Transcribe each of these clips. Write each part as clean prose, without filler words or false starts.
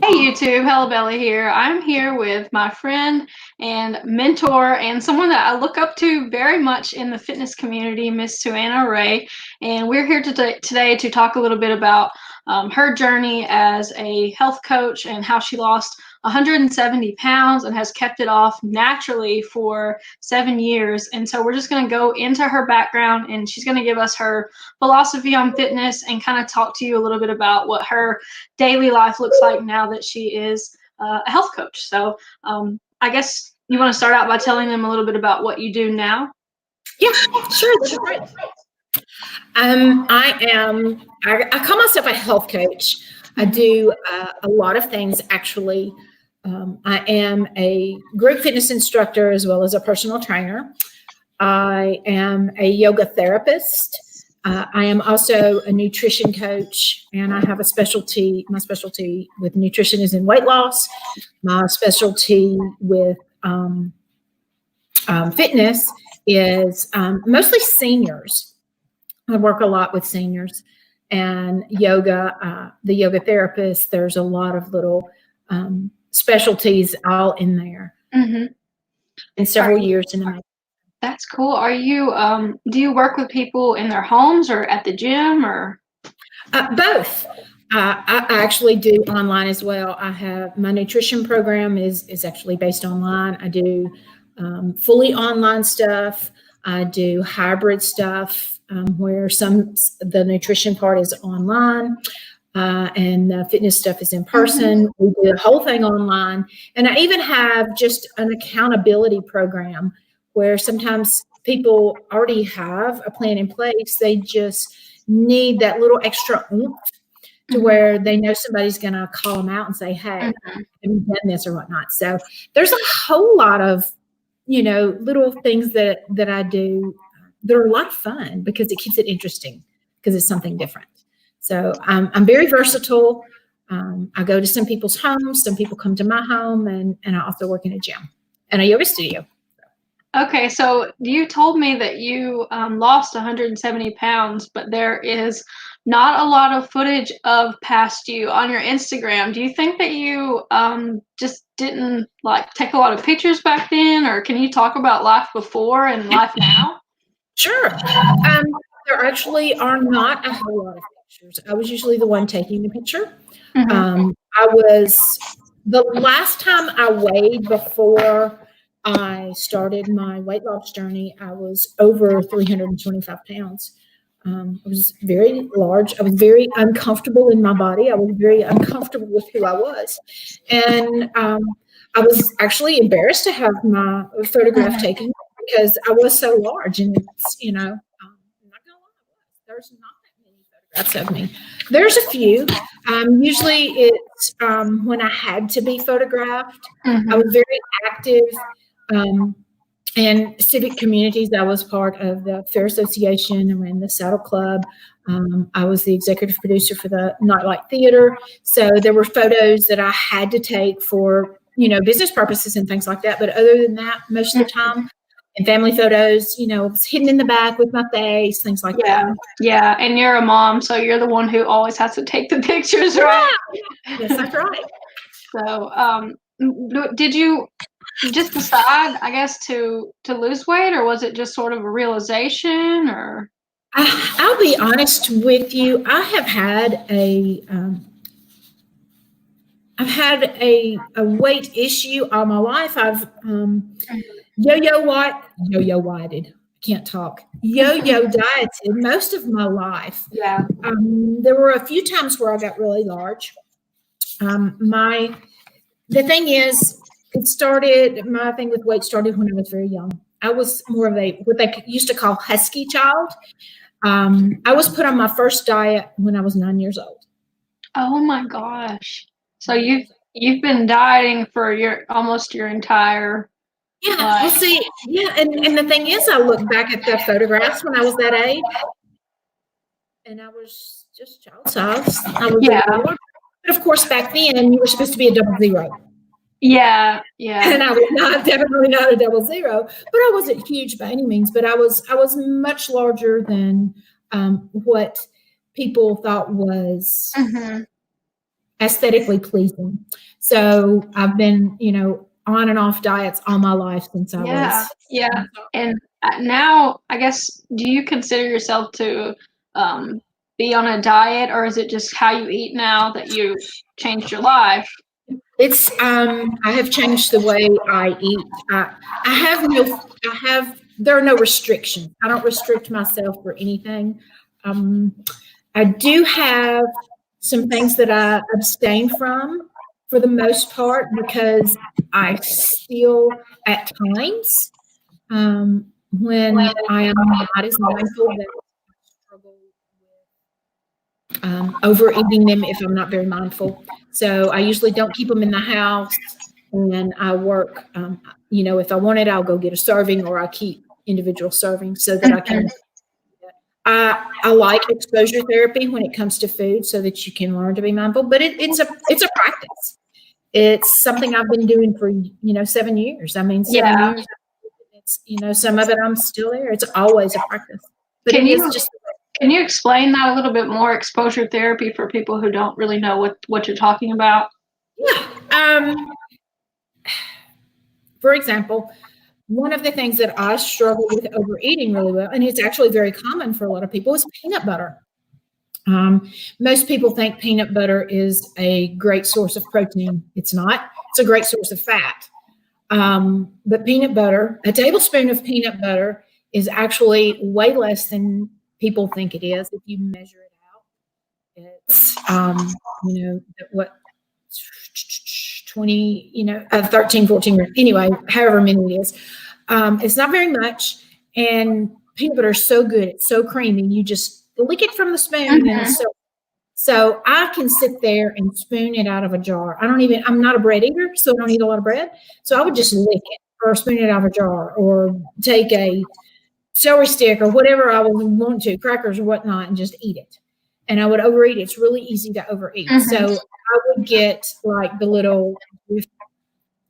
Hey YouTube, Hella Bella here. I'm here with my friend and mentor and someone that I look up to very much in the fitness community, Miss Suanna Ray. And we're here today to talk a little bit about her journey as a health coach and how she lost 170 pounds and has kept it off naturally for 7 years. And so we're just going to go into her background and she's going to give us her philosophy on fitness and kind of talk to you a little bit about what her daily life looks like now that she is a health coach. So I guess you want to start out by telling them a little bit about what you do now? Yeah, sure. That's great. I call myself a health coach. I do a lot of things, actually. I am a group fitness instructor as well as a personal trainer. I am a yoga therapist. I am also a nutrition coach, and I have a specialty. My specialty with nutrition is in weight loss. My specialty with fitness is mostly seniors. I work a lot with seniors and yoga, the yoga therapist. There's a lot of little specialties all in there. Mm-hmm. And several years in the making. That's cool. Are you do you work with people in their homes or at the gym or? Both. I actually do online as well. I have my nutrition program is actually based online. I do fully online stuff. I do hybrid stuff where the nutrition part is online and the fitness stuff is in person. We do the whole thing online. And I even have just an accountability program where sometimes people already have a plan in place. They just need that little extra oomph to where they know somebody's going to call them out and say, hey, have you done this or whatnot? So there's a whole lot of, little things that I do that are a lot of fun because it keeps it interesting because it's something different. So I'm very versatile. I go to some people's homes. Some people come to my home, and I also work in a gym and a yoga studio. Okay, so you told me that you lost 170 pounds, but there is not a lot of footage of past you on your Instagram. Do you think that you just didn't take a lot of pictures back then, or can you talk about life before and life now? Sure. There actually are not a whole lot of pictures. I was usually the one taking the picture. The last time I weighed before I started my weight loss journey, I was over 325 pounds. I was very large. I was very uncomfortable in my body. I was very uncomfortable with who I was. And I was actually embarrassed to have my photograph taken because I was so large. And it's, I'm not going to lie, there's not that many photographs of me. There's a few. Usually it's when I had to be photographed. I was very active in civic communities. I was part of the Fair Association. I ran the Saddle Club. I was the executive producer for the Nightlight Theater. So there were photos that I had to take for, business purposes and things like that. But other than that, most of the time, and family photos, it was hidden in the back with my face, things like that. Yeah, and you're a mom, so you're the one who always has to take the pictures, right? Yes, that's right. So, did you just decide, I guess, to lose weight, or was it just sort of a realization, or? I'll be honest with you. I have had a weight issue all my life. I've yo-yo dieted most of my life. Yeah. There were a few times where I got really large. The thing is, my thing with weight started when I was very young. I was more of what they used to call husky child. I was put on my first diet when I was 9 years old. Oh my gosh. So you've been dieting for almost your entire life. Well, see, and the thing is, I look back at the photographs when I was that age, and I was just child size. But of course, back then you were supposed to be a 00. Yeah. And I was definitely not a 00, but I wasn't huge by any means. But I was much larger than what people thought was aesthetically pleasing. So I've been, on and off diets all my life since I was. Yeah. And now, I guess, do you consider yourself to be on a diet, or is it just how you eat now that you changed your life? It's I have changed the way I eat. There are no restrictions. I don't restrict myself for anything. I do have some things that I abstain from for the most part, because I still at times, when I am not as mindful, that I struggle with overeating them if I'm not very mindful. So I usually don't keep them in the house, and I work. If I want it, I'll go get a serving, or I'll keep individual servings so that I can. I like exposure therapy when it comes to food, so that you can learn to be mindful. But it's a practice. It's something I've been doing for 7 years. I mean, 7 years. It's some of it I'm still there. It's always a practice. But Can you explain that a little bit more? Exposure therapy, for people who don't really know what you're talking about. Yeah. For example, one of the things that I struggle with overeating really well, and it's actually very common for a lot of people, is peanut butter. Most people think peanut butter is a great source of protein. It's not. It's a great source of fat. But peanut butter, a tablespoon of peanut butter, is actually way less than people think it is if you measure it out. It's, 13, 14, anyway, however many it is. It's not very much. And peanut butter is so good. It's so creamy. You just lick it from the spoon. And so I can sit there and spoon it out of a jar. I'm not a bread eater, so I don't eat a lot of bread. So I would just lick it or spoon it out of a jar, or take a celery stick or whatever I would want to, crackers or whatnot, and just eat it. And I would overeat it. It's really easy to overeat. So I would get like the little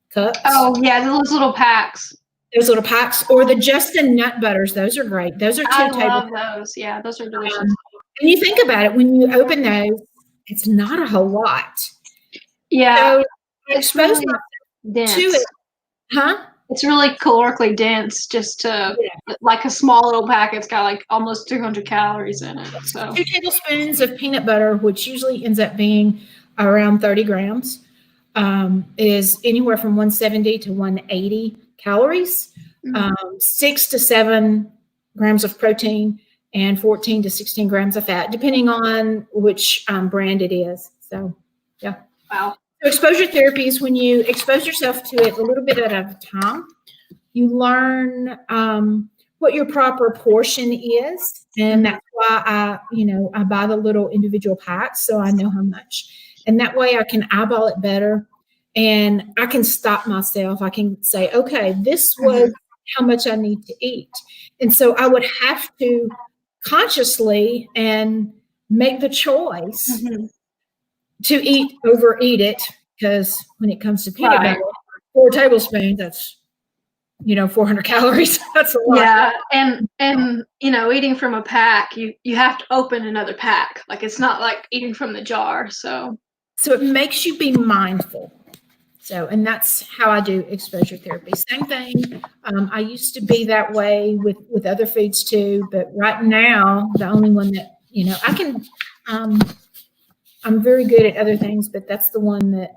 cups. Oh, yeah, those little packs. Those little packs, or the Justin nut butters. Those are great. Those are 2 tablespoons. I love those. Yeah, those are delicious. And you think about it, when you open those, it's not a whole lot. Yeah. So it's really dense. To it. Huh? It's really calorically dense, like a small little packet's got like almost 200 calories in it. So 2 tablespoons of peanut butter, which usually ends up being around 30 grams, is anywhere from 170 to 180 calories, 6 to 7 grams of protein, and 14 to 16 grams of fat, depending on which brand it is. So, yeah. Wow. So exposure therapy is when you expose yourself to it a little bit at a time. You learn what your proper portion is, and that's why I buy the little individual packs, so I know how much. And that way I can eyeball it better, and I can stop myself. I can say, okay, this was how much I need to eat. And so I would have to consciously and make the choice to overeat it, because when it comes to peanut butter, 4 tablespoons, that's 400 calories. That's a lot. Yeah, and eating from a pack, you have to open another pack. Like, it's not like eating from the jar. So it makes you be mindful. So, and that's how I do exposure therapy. Same thing. I used to be that way with other foods too, but right now, the only one that, I can, I'm very good at other things, but that's the one that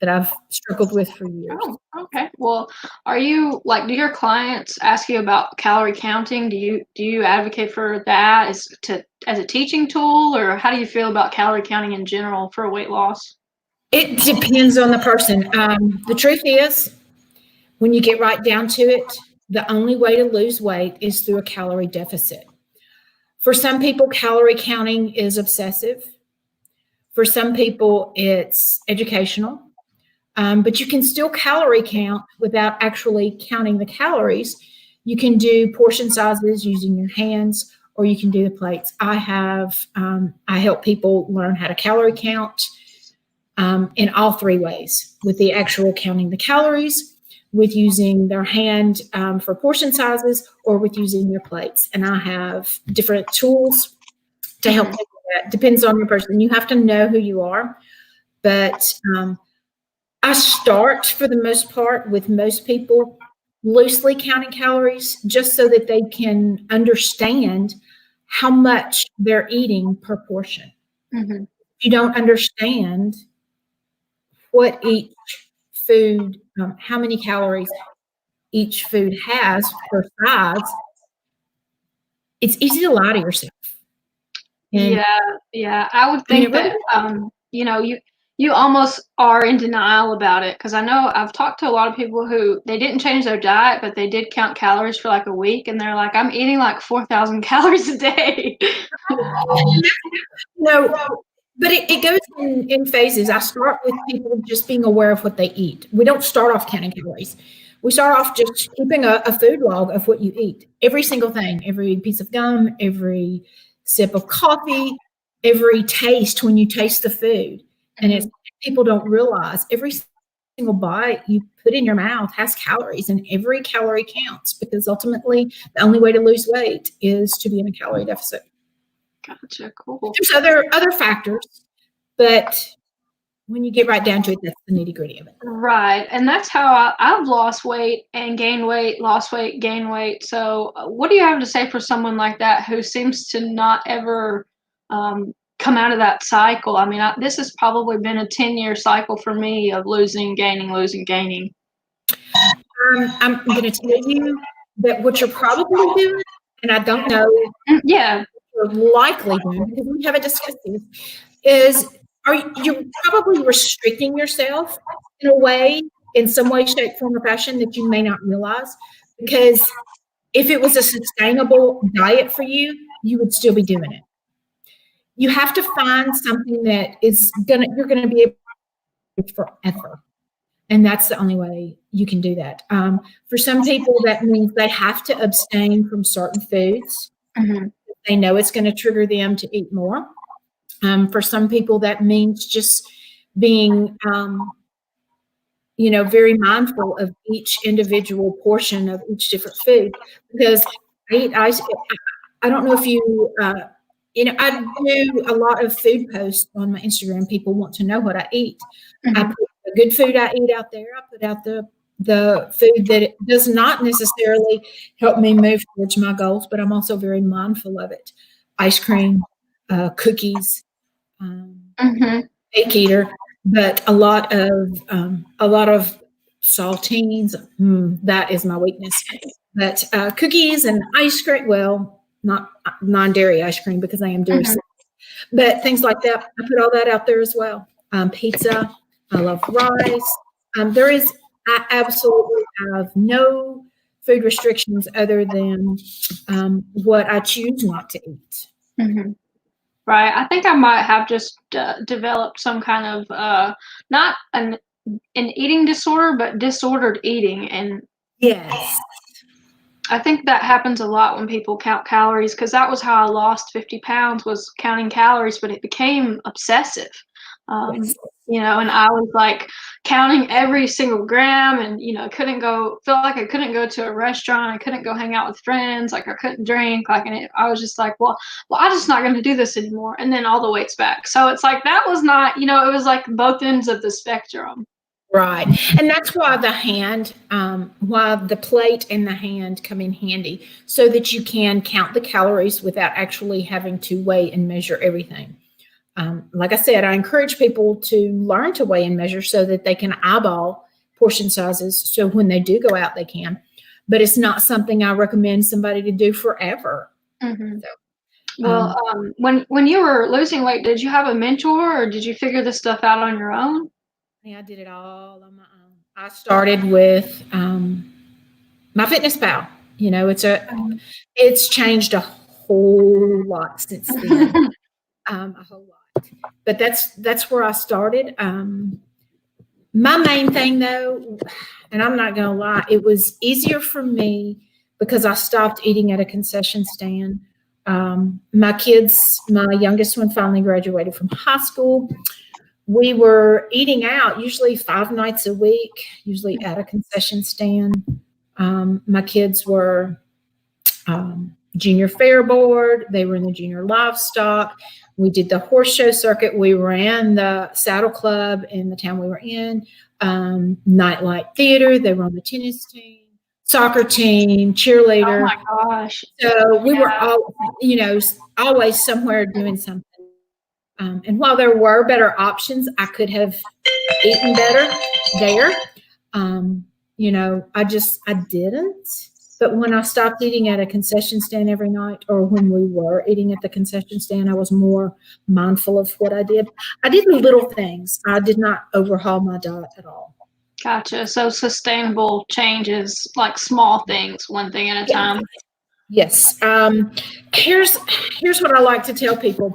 I've struggled with for years. Oh, okay. Well, do your clients ask you about calorie counting? Do you advocate for that as a teaching tool, or how do you feel about calorie counting in general for weight loss? It depends on the person. The truth is, when you get right down to it, the only way to lose weight is through a calorie deficit. For some people, calorie counting is obsessive. For some people, it's educational. But you can still calorie count without actually counting the calories. You can do portion sizes using your hands, or you can do the plates. I help people learn how to calorie count in all 3 ways: with the actual counting the calories, with using their hand for portion sizes, or with using your plates. And I have different tools to help people with that. Depends on your person. You have to know who you are. but I start for the most part with most people loosely counting calories just so that they can understand how much they're eating per portion. Mm-hmm. If you don't understand what each food, how many calories each food has per size, it's easy to lie to yourself. And, Yeah. I would I mean, think it really, that you almost are in denial about it, because I know I've talked to a lot of people who they didn't change their diet, but they did count calories for like a week, and they're like, I'm eating like 4,000 calories a day. no, but it goes in phases. I start with people just being aware of what they eat. We don't start off counting calories. We start off just keeping a food log of what you eat. Every single thing, every piece of gum, every sip of coffee, every taste when you taste the food. And it's people don't realize every single bite you put in your mouth has calories, and every calorie counts, because ultimately the only way to lose weight is to be in a calorie deficit. Gotcha. Cool. There's other factors, but when you get right down to it, that's the nitty gritty of it. Right. And that's how I've lost weight and gained weight, lost weight, gained weight. So, what do you have to say for someone like that who seems to not ever come out of that cycle? I mean, this has probably been a 10-year cycle for me of losing, gaining, losing, gaining. I'm going to tell you that what you're probably doing, and I don't know, yeah, you're likely doing, because we haven't discussed this, is you're probably restricting yourself in a way, in some way, shape, form, or fashion that you may not realize. Because if it was a sustainable diet for you, you would still be doing it. You have to find something that you're gonna be able to do forever. And that's the only way you can do that. For some people, that means they have to abstain from certain foods. Mm-hmm. They know it's going to trigger them to eat more. For some people, that means just being, very mindful of each individual portion of each different food. Because I don't know if you, I do a lot of food posts on my Instagram. People want to know what I eat. Mm-hmm. I put the good food I eat out there. I put out the food that does not necessarily help me move towards my goals, but I'm also very mindful of it. Ice cream, cookies, cake eater, but a lot of saltines. That is my weakness. But cookies and ice cream. Well, not non-dairy ice cream, because I am dairy. But things like that, I put all that out there as well. Pizza. I love rice. I absolutely have no food restrictions other than what I choose not to eat. Mm-hmm. Right. I think I might have just developed some kind of not an eating disorder, but disordered eating. And yes, I think that happens a lot when people count calories, because that was how I lost 50 pounds, was counting calories, but it became obsessive. Yes. And I was like counting every single gram, and, felt like I couldn't go to a restaurant. I couldn't go hang out with friends. Like I couldn't drink. I was just like, well, I'm just not going to do this anymore. And then all the weight's back. So it's like, that was not, it was like both ends of the spectrum. Right. And that's why why the plate and the hand come in handy, so that you can count the calories without actually having to weigh and measure everything. Like I said, I encourage people to learn to weigh and measure so that they can eyeball portion sizes. So when they do go out, they can. But it's not something I recommend somebody to do forever. Mm-hmm. So, well, when you were losing weight, did you have a mentor, or did you figure this stuff out on your own? Yeah, I did it all on my own. I started with MyFitnessPal. It's changed a whole lot since then. A whole lot. But that's where I started. My main thing, though, and I'm not going to lie, it was easier for me because I stopped eating at a concession stand. My youngest one finally graduated from high school. We were eating out usually 5 nights a week, usually at a concession stand. My kids were junior fair board. They were in the junior livestock. We did the horse show circuit. We ran the saddle club in the town we were in, nightlight theater. They were on the tennis team, soccer team, cheerleader. Oh my gosh. So we were all, always somewhere doing something. And while there were better options, I could have eaten better there. I didn't. But when I stopped eating at a concession stand every night, or when we were eating at the concession stand, I was more mindful of what I did. I did the little things. I did not overhaul my diet at all. Gotcha. So sustainable changes, like small things, one thing at a time. Yes. Here's what I like to tell people.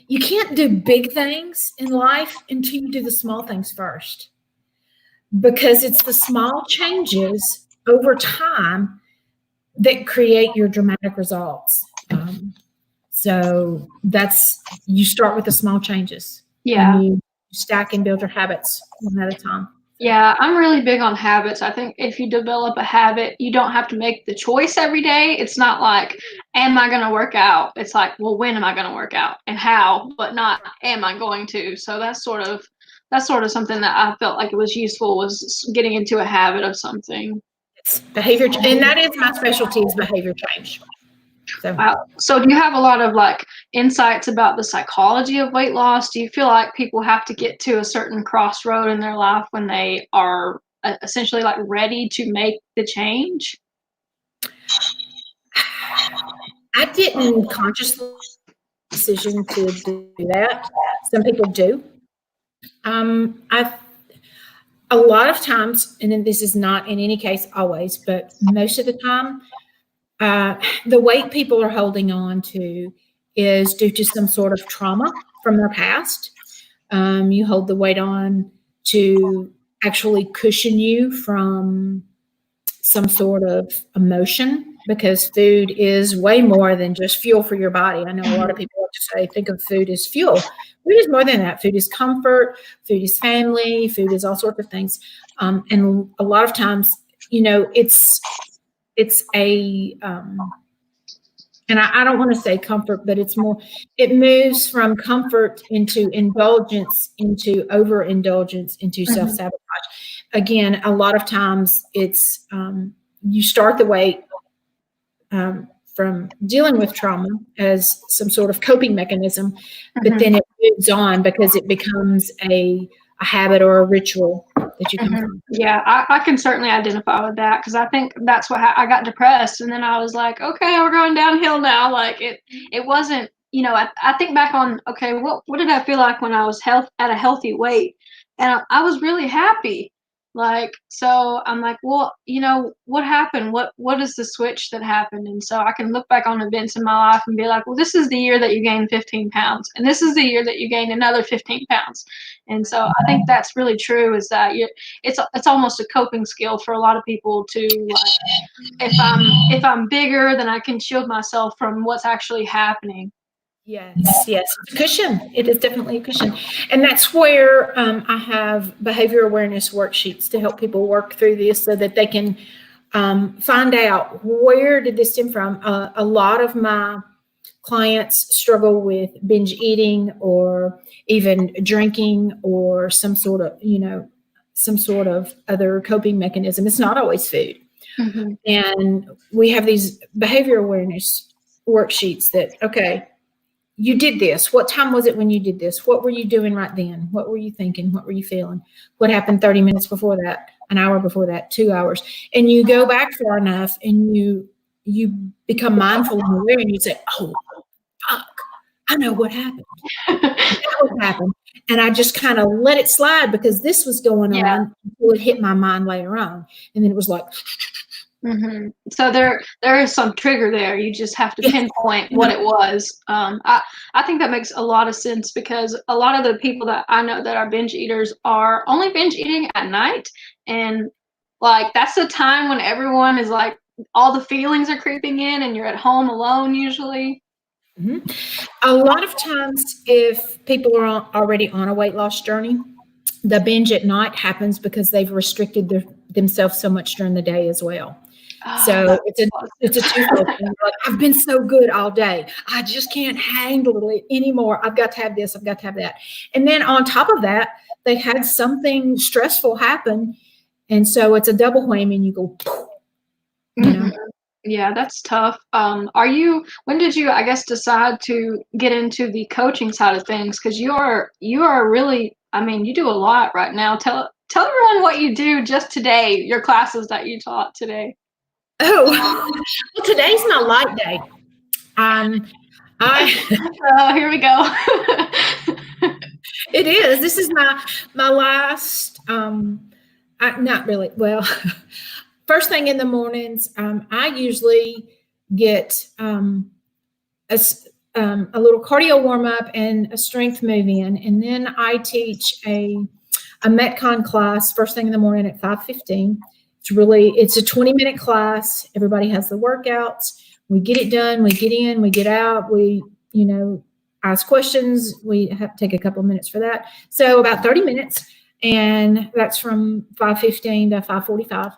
You can't do big things in life until you do the small things first, because it's the small changes over time that create your dramatic results. So you start with the small changes. Yeah. And you stack and build your habits one at a time. Yeah, I'm really big on habits. I think if you develop a habit, you don't have to make the choice every day. It's not like, am I going to work out? It's like, well, when am I going to work out and how, but not, am I going to? So that's sort of something that I felt like it was useful, was getting into a habit of something. Behavior, and that is my specialty, is behavior change. So. Wow. So do you have a lot of insights about the psychology of weight loss? Do you feel like people have to get to a certain crossroad in their life when they are essentially ready to make the change? I didn't consciously decision to do that. Some people do. A lot of times, and this is not in any case always, but most of the time, the weight people are holding on to is due to some sort of trauma from their past. You hold the weight on to actually cushion you from some sort of emotion, because food is way more than just fuel for your body. I know a lot of people like to say, think of food as fuel. Food is more than that. Food is comfort. Food is family. Food is all sorts of things. And a lot of times, it's a, and I don't want to say comfort, but it moves from comfort into indulgence, into overindulgence, into self-sabotage. Again, a lot of times it's, you start the weight from dealing with trauma as some sort of coping mechanism, but then it moves on because it becomes a habit or a ritual that you can from. Yeah, I can certainly identify with that, because I think that's what I got depressed, and then I was like, okay, we're going downhill now. It wasn't, I think back on, okay, what did I feel like when I was at a healthy weight, and I was really happy. So I'm like, well, what happened? What is the switch that happened? And so I can look back on events in my life and be like, well, this is the year that you gained 15 pounds. And this is the year that you gained another 15 pounds. And so I think that's really true, is that it's almost a coping skill for a lot of people to, if I'm bigger, then I can shield myself from what's actually happening. Yes. It's a cushion. It is definitely a cushion. And that's where I have behavior awareness worksheets to help people work through this, so that they can find out, where did this stem from. A lot of my clients struggle with binge eating, or even drinking, or some sort of other coping mechanism. It's not always food. And we have these behavior awareness worksheets that, okay, you did this. What time was it when you did this? What were you doing right then? What were you thinking? What were you feeling? What happened 30 minutes before that, an hour before that, 2 hours? And you go back far enough, and you become mindful and aware, and you say, oh, fuck, I know what happened. That what happened. And I just kind of let it slide, because this was going on until it hit my mind later on. And then it was like, so there is some trigger there. You just have to pinpoint what it was. I think that makes a lot of sense, because a lot of the people that I know that are binge eaters are only binge eating at night, and that's the time when everyone is all the feelings are creeping in, and you're at home alone usually. A lot of times, if people are already on a weight loss journey, the binge at night happens because they've restricted themselves so much during the day as well. Oh, So that's it's a twofold thing. Like, I've been so good all day. I just can't handle it anymore. I've got to have this. I've got to have that. And then on top of that, they had something stressful happen. And so it's a double whammy and you go, you know. Mhm. Yeah, that's tough. When did you, I guess, decide to get into the coaching side of things? Because you are really, I mean, you do a lot right now. Tell everyone what you do just today, your classes that you taught today. Oh, well, today's my light day. I Oh, here we go. It is. This is my last. Not really. Well, first thing in the mornings, I usually get a little cardio warm up and a strength move in, and then I teach a Metcon class first thing in the morning at 5:15. It's a 20-minute class. Everybody has the workouts. We get it done. We get in. We get out. We ask questions. We have to take a couple of minutes for that. So about 30 minutes, and that's from 5:15 to 5:45.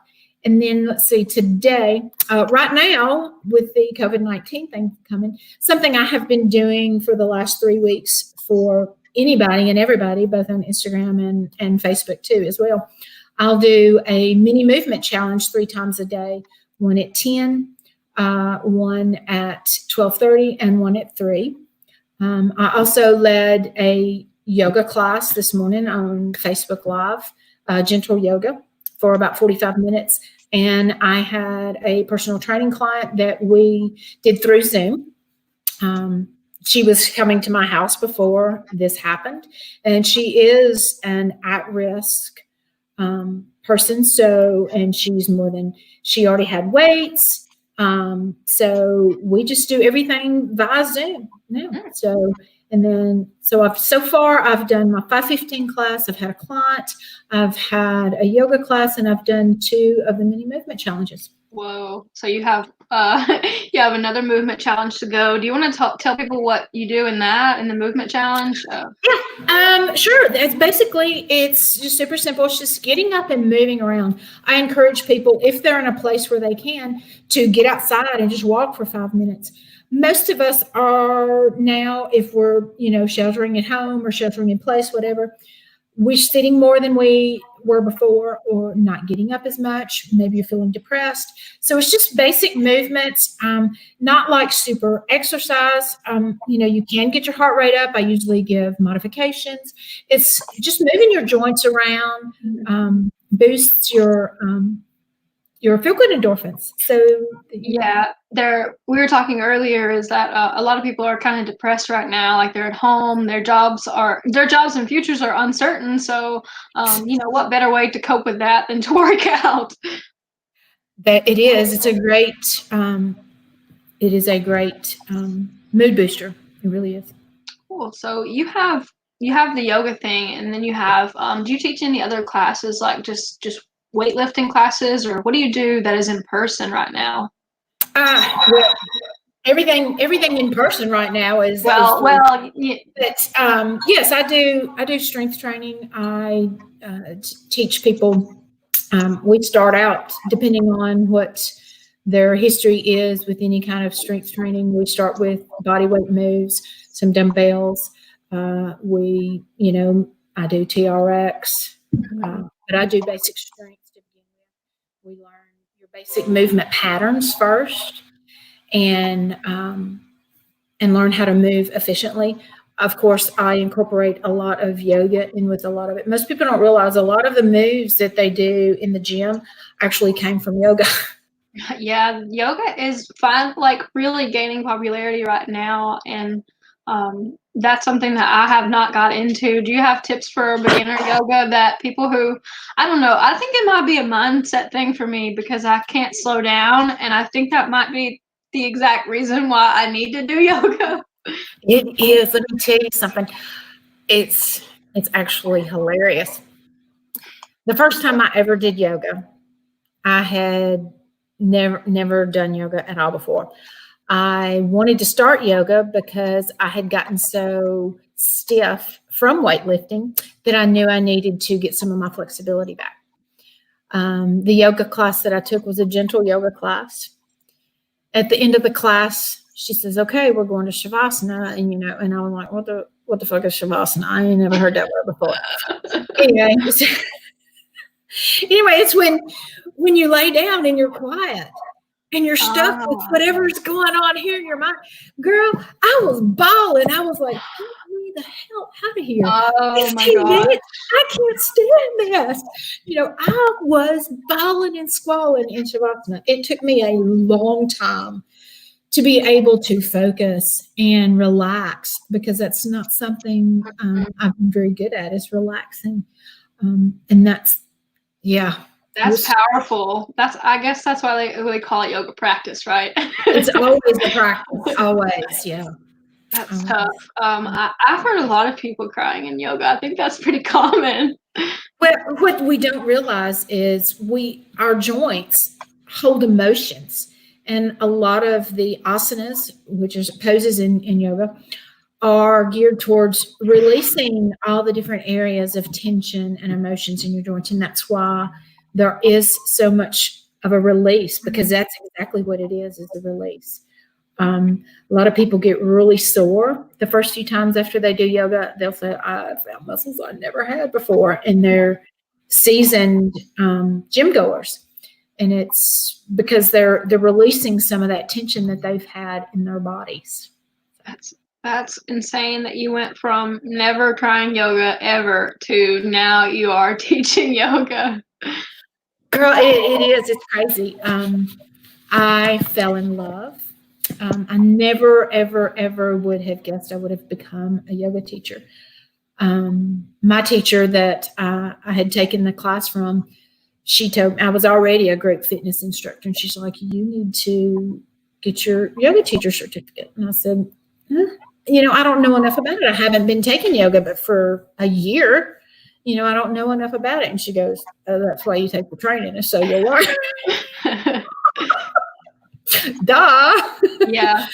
And then let's see, today, right now with the COVID-19 thing coming, something I have been doing for the last 3 weeks for anybody and everybody, both on Instagram and Facebook too as well. I'll do a mini movement challenge 3 times a day, one at 10, one at 12:30, and one at 3. I also led a yoga class this morning on Facebook Live, gentle yoga, for about 45 minutes. And I had a personal training client that we did through Zoom. She was coming to my house before this happened, and she is an at-risk person. So, and she already had weights. So we just do everything via Zoom now. So I've done my 5:15 class. I've had a client, I've had a yoga class, and I've done 2 of the mini movement challenges. Whoa. So you have you have another movement challenge to go. Do you want to tell people what you do in the movement challenge? Sure. It's just super simple. It's just getting up and moving around. I encourage people, if they're in a place where they can, to get outside and just walk for 5 minutes. Most of us are now, if we're, sheltering at home or sheltering in place, whatever, we're sitting more than we were before, or not getting up as much. Maybe you're feeling depressed. So it's just basic movements, not like super exercise. You can get your heart rate up. I usually give modifications. It's just moving your joints around, boosts your feel-good endorphins. So yeah, we were talking earlier is that a lot of people are kind of depressed right now. Like they're at home, their jobs and futures are uncertain. So, what better way to cope with that than to work out? That it is. It's a great. It is a great mood booster. It really is. Cool. So you have the yoga thing, and then you have. Do you teach any other classes, like just weightlifting classes, or what do you do that is in person right now? Well, everything in person right now is yeah. But yes, I do strength training. I teach people. We start out, depending on what their history is with any kind of strength training. We start with body weight moves, some dumbbells. I do TRX, but I do basic strength to begin with. We learn your basic movement patterns first, and learn how to move efficiently. Of course, I incorporate a lot of yoga in with a lot of it. Most people don't realize a lot of the moves that they do in the gym actually came from yoga. Yeah, yoga is like really gaining popularity right now, and that's something that I have not got into. Do you have tips for beginner yoga that people who, I don't know, I think it might be a mindset thing for me because I can't slow down, and I think that might be the exact reason why I need to do yoga. It is. Let me tell you something. It's actually hilarious. The first time I ever did yoga, I had never done yoga at all before. I wanted to start yoga because I had gotten so stiff from weightlifting that I knew I needed to get some of my flexibility back. The yoga class that I took was a gentle yoga class. At the end of the class, she says, "Okay, we're going to Shavasana." And, and I was like, what the fuck is Shavasana? I ain't never heard that word before. Anyway, it's when you lay down and you're quiet and you're stuck with whatever's going on here in your mind. Girl, I was bawling. I was like, get me the hell out of here. Oh my God. I can't stand this. I was bawling and squalling in Shavasana. It took me a long time to be able to focus and relax, because that's not something I'm very good at, is relaxing. And that's powerful. I guess that's why they call it yoga practice, right? It's always a practice, always. Yeah. That's tough. I've heard a lot of people crying in yoga. I think that's pretty common. Well, what we don't realize is our joints hold emotions. And a lot of the asanas, which is poses in yoga, are geared towards releasing all the different areas of tension and emotions in your joints. And that's why there is so much of a release, because that's exactly what it is a release. A lot of people get really sore the first few times after they do yoga. They'll say, "I found muscles I never had before," and they're seasoned gym goers. And it's because they're releasing some of that tension that they've had in their bodies. That's insane that you went from never trying yoga ever to now you are teaching yoga. Girl, it is. It's crazy. I fell in love. I never, ever, ever would have guessed I would have become a yoga teacher. My teacher that I had taken the class from, she told me, I was already a group fitness instructor, and she's like, "You need to get your yoga teacher certificate." And I said, I don't know enough about it. I haven't been taking yoga but for a year. I don't know enough about it. And she goes, "Oh, that's why you take the training, and so you'll learn." Duh. Yeah.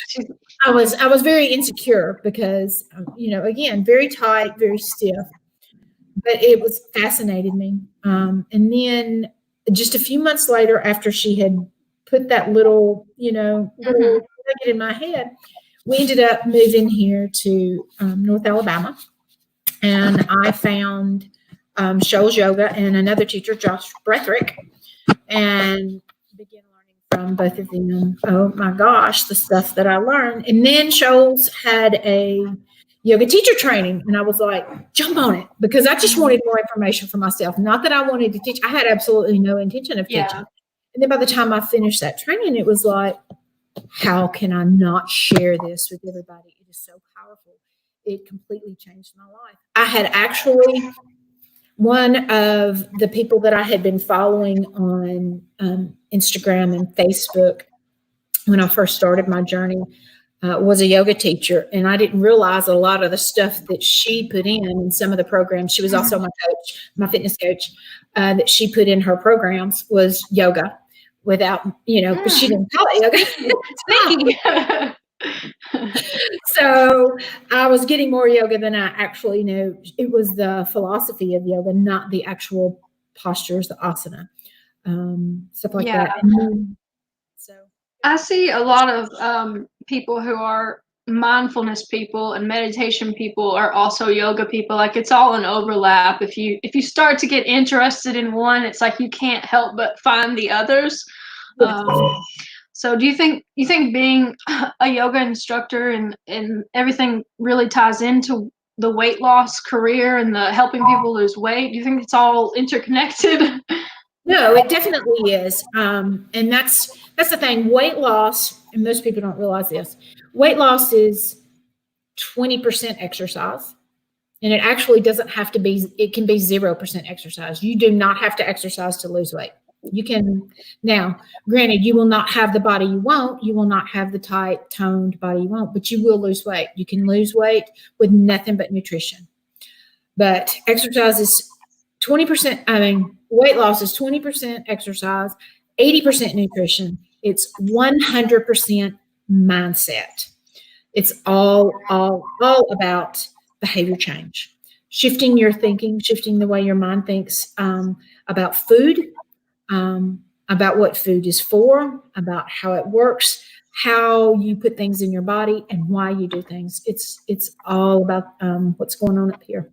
I was very insecure because, again, very tight, very stiff. But it was fascinated me. And then just a few months later, after she had put that little nugget in my head, we ended up moving here to North Alabama. And I found Shoals Yoga and another teacher, Josh Bretherick, and began learning from both of them. Oh my gosh, the stuff that I learned. And then Shoals had a yoga teacher training, and I was like, jump on it, because I just wanted more information for myself. Not that I wanted to teach. I had absolutely no intention of teaching. And then by the time I finished that training, it was like, how can I not share this with everybody? It is so powerful. It completely changed my life. I had actually, one of the people that I had been following on Instagram and Facebook when I first started my journey was a yoga teacher, and I didn't realize a lot of the stuff that she put in some of the programs. She was also my coach, my fitness coach, that she put in her programs was yoga without, but she didn't call it yoga. So I was getting more yoga than I actually knew. It was the philosophy of yoga, not the actual postures, the asana, stuff like that. And so I see a lot of people who are mindfulness people and meditation people are also yoga people. Like, it's all an overlap. If you start to get interested in one, it's like you can't help but find the others. So do you think being a yoga instructor and everything really ties into the weight loss career and the helping people lose weight? Do you think it's all interconnected? No, it definitely is. And that's the thing. Weight loss, and most people don't realize this, weight loss is 20% exercise. And it actually doesn't have to be, it can be 0% exercise. You do not have to exercise to lose weight. You can, now, granted, you will not have the body you want. You will not have the tight, toned body you want, but you will lose weight. You can lose weight with nothing but nutrition. But exercise is 20%, weight loss is 20% exercise, 80% nutrition. It's 100% mindset. It's all about behavior change, shifting your thinking, shifting the way your mind thinks about food, about what food is for, about how it works, how you put things in your body, and why you do things. It's all about what's going on up here.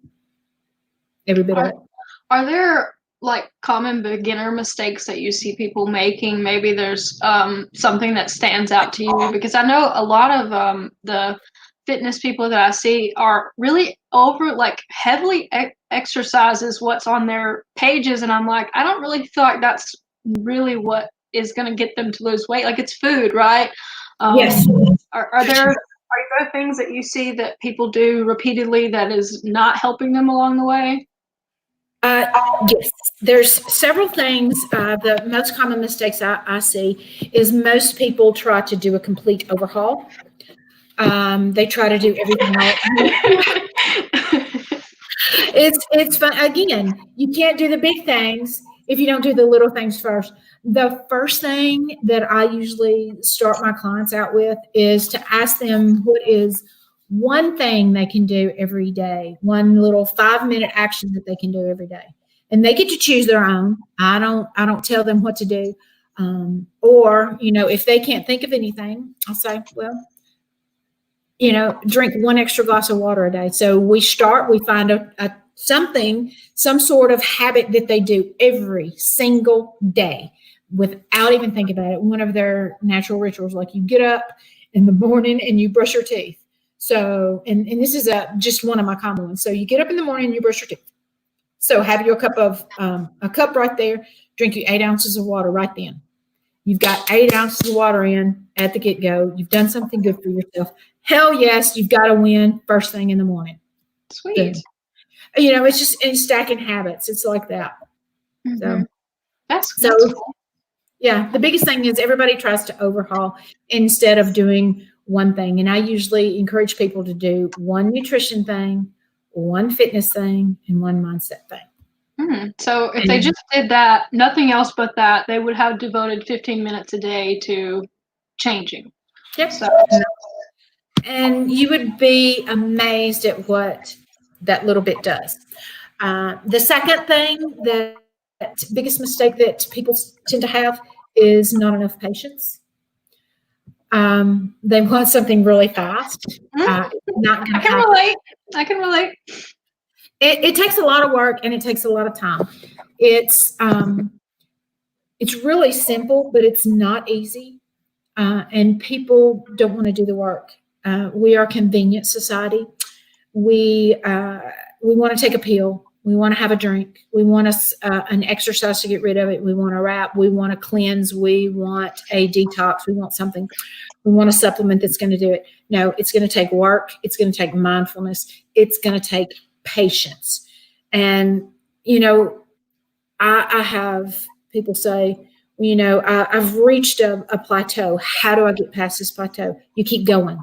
Every bit of it. Are there like common beginner mistakes that you see people making? Maybe there's something that stands out to you, because I know a lot of the fitness people that I see are really heavily exercises what's on their pages, and I'm like, I don't really feel like that's really what is going to get them to lose weight. Like, it's food, right? Yes. Are there things that you see that people do repeatedly that is not helping them along the way? Yes, there's several things. The most common mistakes I see is most people try to do a complete overhaul. They try to do everything all at once. It's fun. Again, you can't do the big things if you don't do the little things first. The first thing that I usually start my clients out with is to ask them what is one thing they can do every day, one little 5-minute action that they can do every day. And they get to choose their own. I don't tell them what to do. Or, if they can't think of anything, I'll say, well, drink 1 extra glass of water a day. So we find some sort of habit that they do every single day without even thinking about it. One of their natural rituals, like you get up in the morning and you brush your teeth. So, and this is just one of my common ones. So you get up in the morning and you brush your teeth. So have your cup right there, drink you 8 ounces of water right then. You've got 8 ounces of water in at the get-go. You've done something good for yourself. Hell yes, you've got to win first thing in the morning. Sweet. So, it's just in stacking habits. It's like that. Mm-hmm. So that's cool. Yeah, the biggest thing is everybody tries to overhaul instead of doing one thing. And I usually encourage people to do one nutrition thing, one fitness thing, and one mindset thing. Mm-hmm. So if they just did that, nothing else but that, they would have devoted 15 minutes a day to changing. Yep. So, and you would be amazed at what that little bit does. The second thing, the biggest mistake that people tend to have is not enough patience. They want something really fast. I can relate. It takes a lot of work and it takes a lot of time. It's really simple, but it's not easy. And people don't want to do the work. We are a convenient society. We want to take a pill. We want to have a drink. We want an exercise to get rid of it. We want a wrap. We want to cleanse. We want a detox. We want something. We want a supplement that's going to do it. No, it's going to take work. It's going to take mindfulness. It's going to take patience. And, I have people say, I've reached a plateau. How do I get past this plateau? You keep going.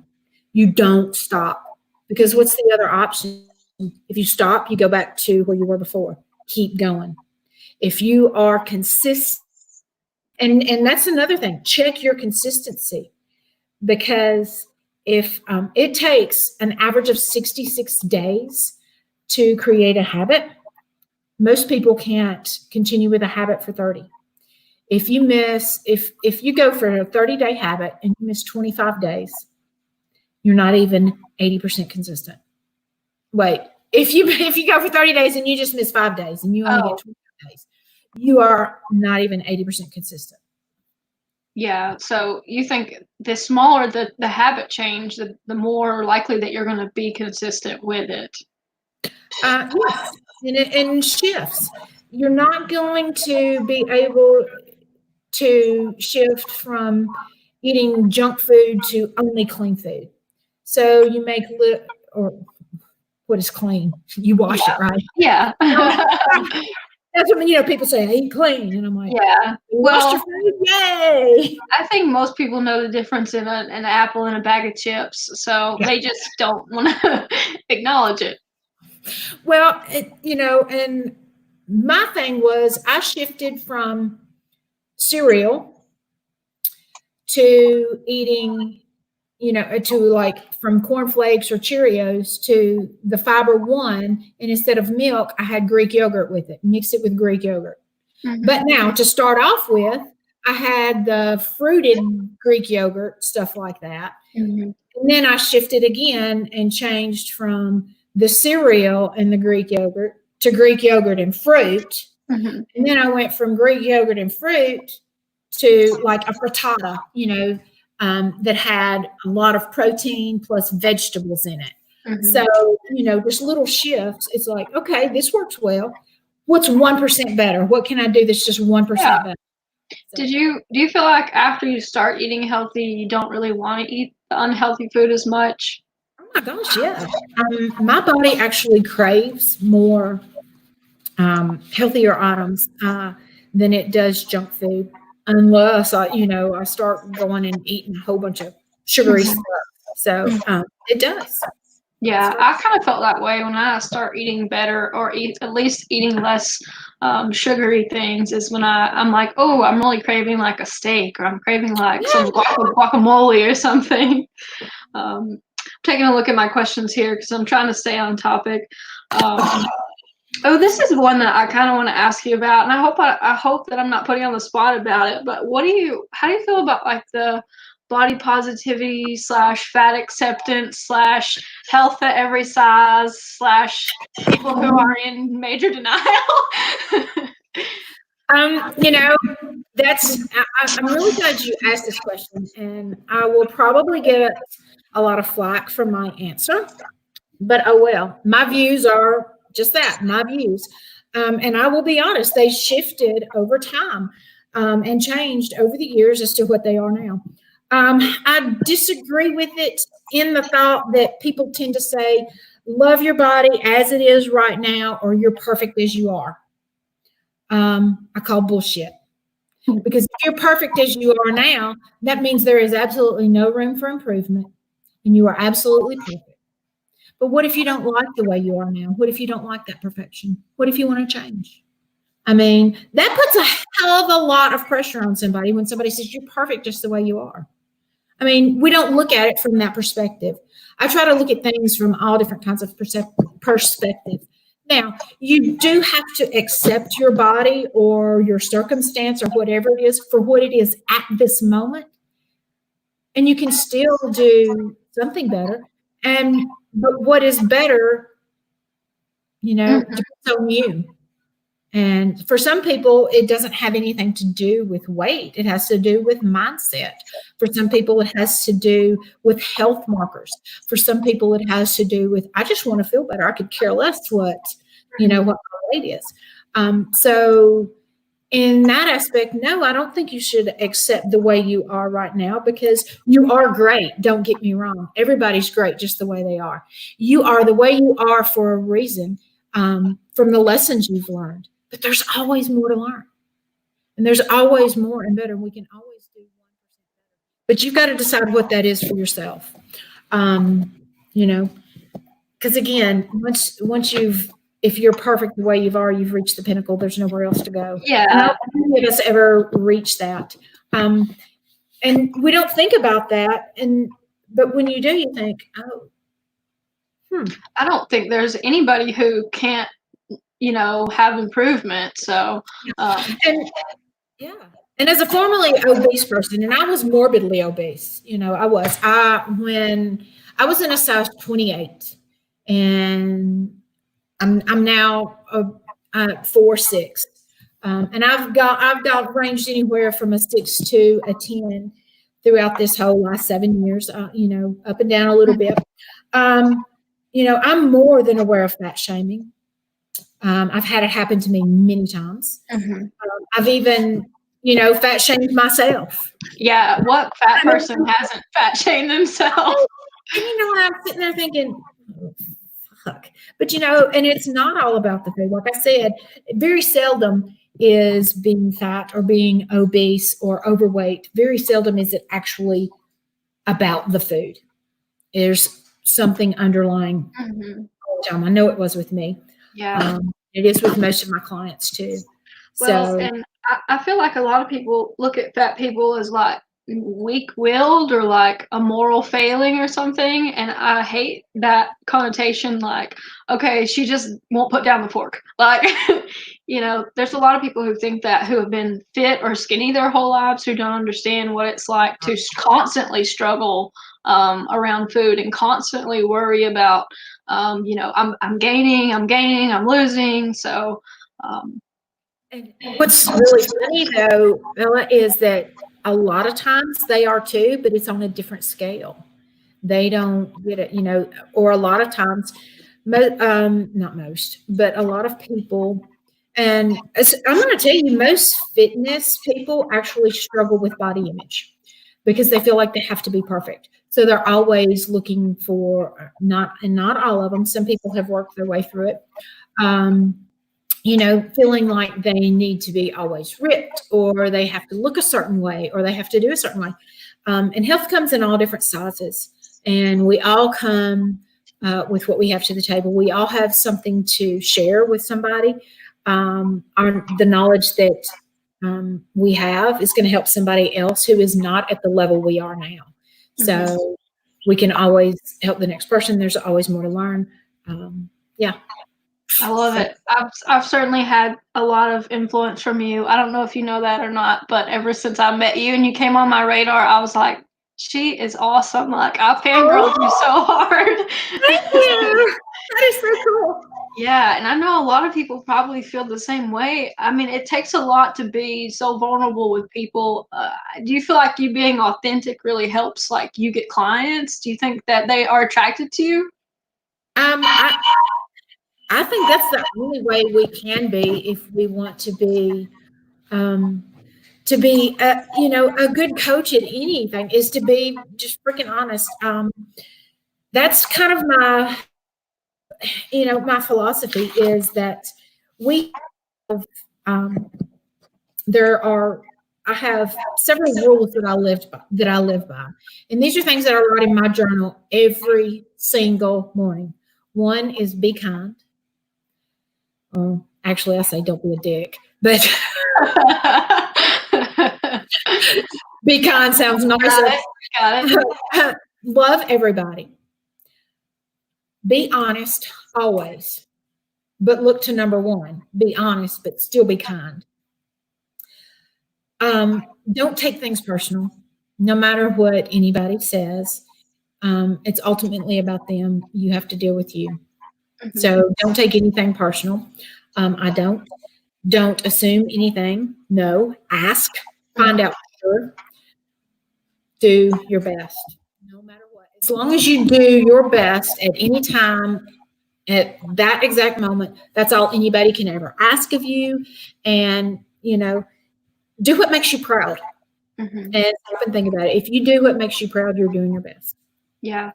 You don't stop. Because what's the other option? If you stop, you go back to where you were before. Keep going. If you are consistent, and that's another thing, check your consistency. Because if it takes an average of 66 days to create a habit, most people can't continue with a habit for 30. If you go for a 30-day habit and you miss 25 days, you're not even 80% consistent. Wait, if you go for 30 days and you just miss 5 days and you only get 25 days, you are not even 80% consistent. Yeah. So you think the smaller the habit change, the more likely that you're going to be consistent with it. Yes, and shifts. You're not going to be able to shift from eating junk food to only clean food. So you make or what is clean? You wash it, right? Yeah. That's what people say. I eat clean, and I'm like, yeah. Wash your food, yay! I think most people know the difference in an apple and a bag of chips, so they just don't want to acknowledge it. Well, and my thing was I shifted from cereal to eating, from cornflakes or Cheerios to the Fiber One. And instead of milk, I had Greek yogurt with it, mixed it with Greek yogurt. Mhm. But now to start off with, I had the fruited Greek yogurt, stuff like that. Mhm. And then I shifted again and changed from the cereal and the Greek yogurt to Greek yogurt and fruit. Mhm. And then I went from Greek yogurt and fruit to like a frittata, that had a lot of protein plus vegetables in it. So, Mhm. just little shifts. It's like, okay, this works well. What's 1% better? What can I do that's just 1% Yeah. better? So, Do you feel like after you start eating healthy, you don't really want to eat the unhealthy food as much? oh my gosh, yeah. My body actually craves more healthier items than it does junk food, unless I start going and eating a whole bunch of sugary Mhm. stuff. So it does. Yeah, Start- I kind of felt that way when I start eating better or eat at least eating less sugary things is when I'm like, oh, I'm really craving like a steak or I'm craving like Yeah. some guacamole or something. Taking a look at my questions here because I'm trying to stay on topic. Oh, this is one that I kind of want to ask you about, and I hope that I'm not putting you on the spot about it. But how do you feel about like the body positivity slash fat acceptance slash health at every size slash people who are in major denial? Um, you know, I'm really glad you asked this question, and I will probably get a lot of flack for my answer, but oh well. My views are just that, my views. And I will be honest, they shifted over time and changed over the years as to what they are now. I disagree with it in the thought that people tend to say, love your body as it is right now, or you're perfect as you are. I call bullshit. Because if you're perfect as you are now, that means there is absolutely no room for improvement and you are absolutely perfect. But what if you don't like the way you are now? What if you don't like that perfection? What if you want to change? I mean, that puts a hell of a lot of pressure on somebody when somebody says you're perfect just the way you are. I mean, we don't look at it from that perspective. I try to look at things from all different kinds of perspective. Now, you do have to accept your body or your circumstance or whatever it is for what it is at this moment. And you can still do something better. But what is better, Mhm. depends on you. And for some people, it doesn't have anything to do with weight. It has to do with mindset. For some people, it has to do with health markers. For some people, it has to do with, I just want to feel better. I could care less what my weight is. So in that aspect, no, I don't think you should accept the way you are right now because you are great. Don't get me wrong. Everybody's great just the way they are. You are the way you are for a reason from the lessons you've learned. But there's always more to learn. And there's always more and better. We can always do 1% better. But you've got to decide what that is for yourself. Um, you know, because again, if you're perfect the way you are, you've reached the pinnacle. There's nowhere else to go. And I Yeah, don't think any of us ever reach that. And we don't think about that. But when you do, you think, oh, I don't think there's anybody who can't, have improvement. So, and yeah. And as a formerly obese person, and I was morbidly obese, when I was in a size 28, and I'm now 4'6", and I've ranged anywhere from a 6 to a 10 throughout this whole last 7 years, up and down a little bit. I'm more than aware of fat shaming. I've had it happen to me many times. mhm. I've even, fat shamed myself. Yeah, what fat person hasn't fat shamed themselves? And I'm sitting there thinking, oh, fuck. But and it's not all about the food. Like I said, very seldom is being fat or being obese or overweight. Very seldom is it actually about the food. There's something underlying Mhm. all the time. I know it was with me. Yeah. It is with most of my clients too. Well, So and I feel like a lot of people look at fat people as like weak-willed or like a moral failing or something, and I hate that connotation. Like, okay, she just won't put down the fork. Like, there's a lot of people who think that who have been fit or skinny their whole lives who don't understand what it's like to constantly struggle around food and constantly worry about, I'm gaining, I'm losing. So, And what's really funny though, Bella, is that a lot of times they are too, but it's on a different scale. They don't get it, or a lot of times, not most, but a lot of people. And I'm going to tell you, most fitness people actually struggle with body image because they feel like they have to be perfect. So they're always looking for not all of them. Some people have worked their way through it. Feeling like they need to be always ripped, or they have to look a certain way, or they have to do a certain way. And health comes in all different sizes, and we all come with what we have to the table. We all have something to share with somebody. The knowledge that we have is going to help somebody else who is not at the level we are now. So we can always help the next person. There's always more to learn. Yeah. I love it. I've certainly had a lot of influence from you. I don't know if you know that or not, but ever since I met you and you came on my radar, I was like, she is awesome. Like, I fangirled you so hard. Thank you. That is so cool. Yeah, and I know a lot of people probably feel the same way. I mean, it takes a lot to be so vulnerable with people. Do you feel like you being authentic really helps, like, you get clients? Do you think that they are attracted to you? I think that's the only way we can be if we want to be a good coach at anything, is to be just freaking honest. That's kind of my philosophy is that we have, I have several rules that I live by. And these are things that I write in my journal every single morning. One is be kind. Actually, I say don't be a dick, but be kind sounds nicer. Got it. Love everybody. Be honest always, but look to number one. Be honest, but still be kind. Don't take things personal, no matter what anybody says. It's ultimately about them. You have to deal with you. So don't take anything personal. I don't assume anything. No, ask, find out for sure. Do your best, no matter what. As long as you do your best at any time, at that exact moment, that's all anybody can ever ask of you. And, do what makes you proud. And stop and think about it. If you do what makes you proud, you're doing your best. Yeah.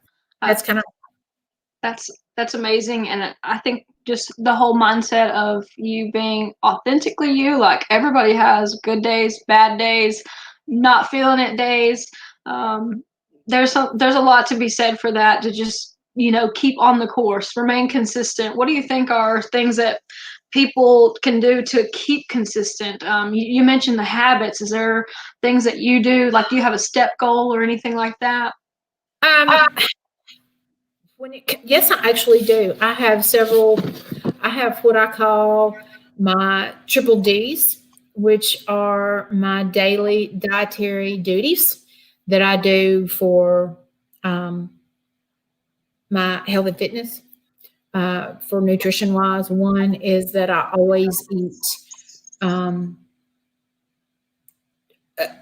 That's amazing. And I think just the whole mindset of you being authentically you, like, everybody has good days, bad days, not feeling it days. There's a lot to be said for that, to just, keep on the course, remain consistent. What do you think are things that people can do to keep consistent? You mentioned the habits. Is there things that you do? Like, do you have a step goal or anything like that? Yes, I actually do. I have several. I have what I call my triple Ds, which are my daily dietary duties that I do for my health and fitness. For nutrition wise, one is that I always eat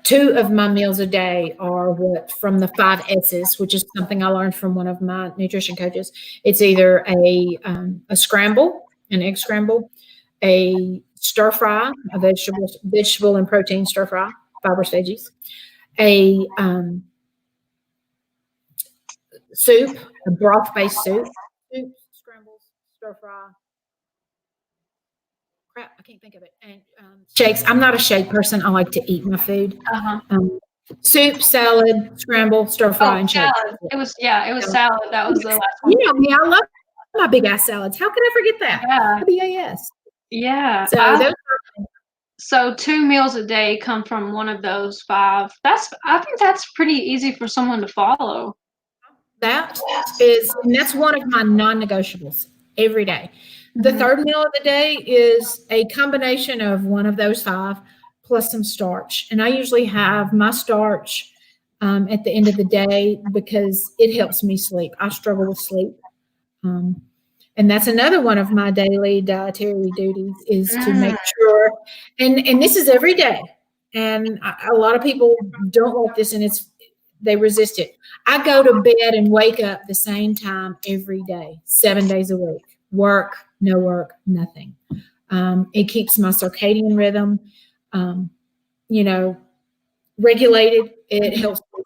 2 of my meals a day are from the 5 S's, which is something I learned from one of my nutrition coaches. It's either a scramble, an egg scramble, a stir fry, a vegetable and protein stir fry, fibrous veggies, a soup, a broth-based soup, scrambles, stir fry. Crap, I can't think of it. And shakes. I'm not a shake person. I like to eat my food. Soup, salad, scramble, stir fry, and shake. It was salad. That was the last one. You know me. I love my big ass salads. How could I forget that? Yeah. BAS. Yeah. So 2 meals a day come from one of those 5. I think that's pretty easy for someone to follow. That's one of my non-negotiables every day. The Mhm. third meal of the day is a combination of one of those five plus some starch. And I usually have my starch at the end of the day because it helps me sleep. I struggle with sleep. Um, and that's another one of my daily dietary duties is to Mm. make sure, and this is every day. And a lot of people don't like this, and they resist it. I go to bed and wake up the same time every day, 7 days a week. Work, no work, nothing. It keeps my circadian rhythm, um, regulated. It helps me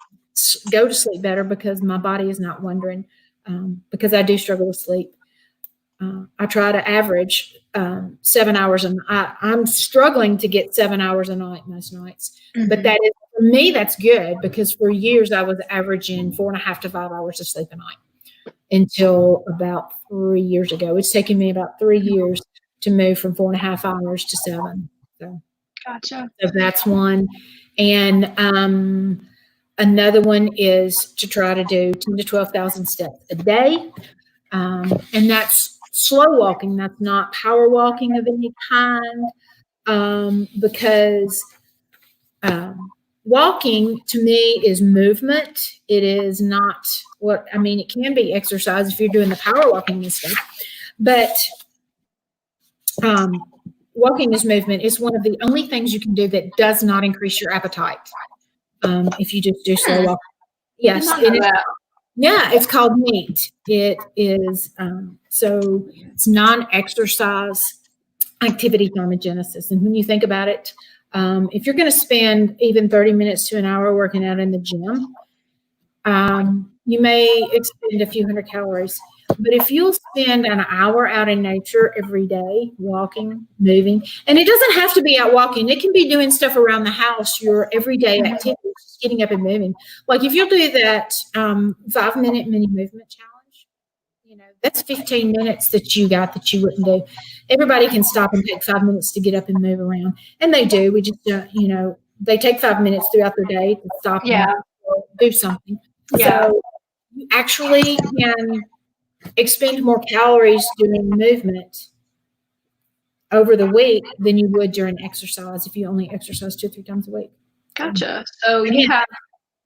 go to sleep better because my body is not wondering. Because I do struggle with sleep. I try to average 7 hours, and I'm struggling to get 7 hours a night most nights. But that is, for me, that's good because for years I was averaging 4.5 to 5 hours of sleep a night until about 3 years ago. It's taken me about 3 years to move from 4.5 hours to 7. Gotcha. So that's one. And another one is to try to do 10 to 12,000 steps a day. And that's slow walking. That's not power walking of any kind, because walking to me is movement. It is not it can be exercise if you're doing the power walking and stuff, but walking is movement. It's one of the only things you can do that does not increase your appetite. If you just do slow walking. Yes. Yeah, it's called NEAT. It is, so it's non-exercise activity thermogenesis. And when you think about it, if you're going to spend even 30 minutes to an hour working out in the gym, you may expend a few hundred calories. But if you'll spend an hour out in nature every day, walking, moving, and it doesn't have to be out walking. It can be doing stuff around the house, your everyday activities, just getting up and moving. Like if you'll do that 5-minute mini movement challenge, that's 15 minutes that you got that you wouldn't do. Everybody can stop and take 5 minutes to get up and move around. And they do. We just, they take 5 minutes throughout their day to stop and do something. Yeah. So you actually can expend more calories doing movement over the week than you would during exercise if you only exercise 2 or 3 times a week. Gotcha. So you have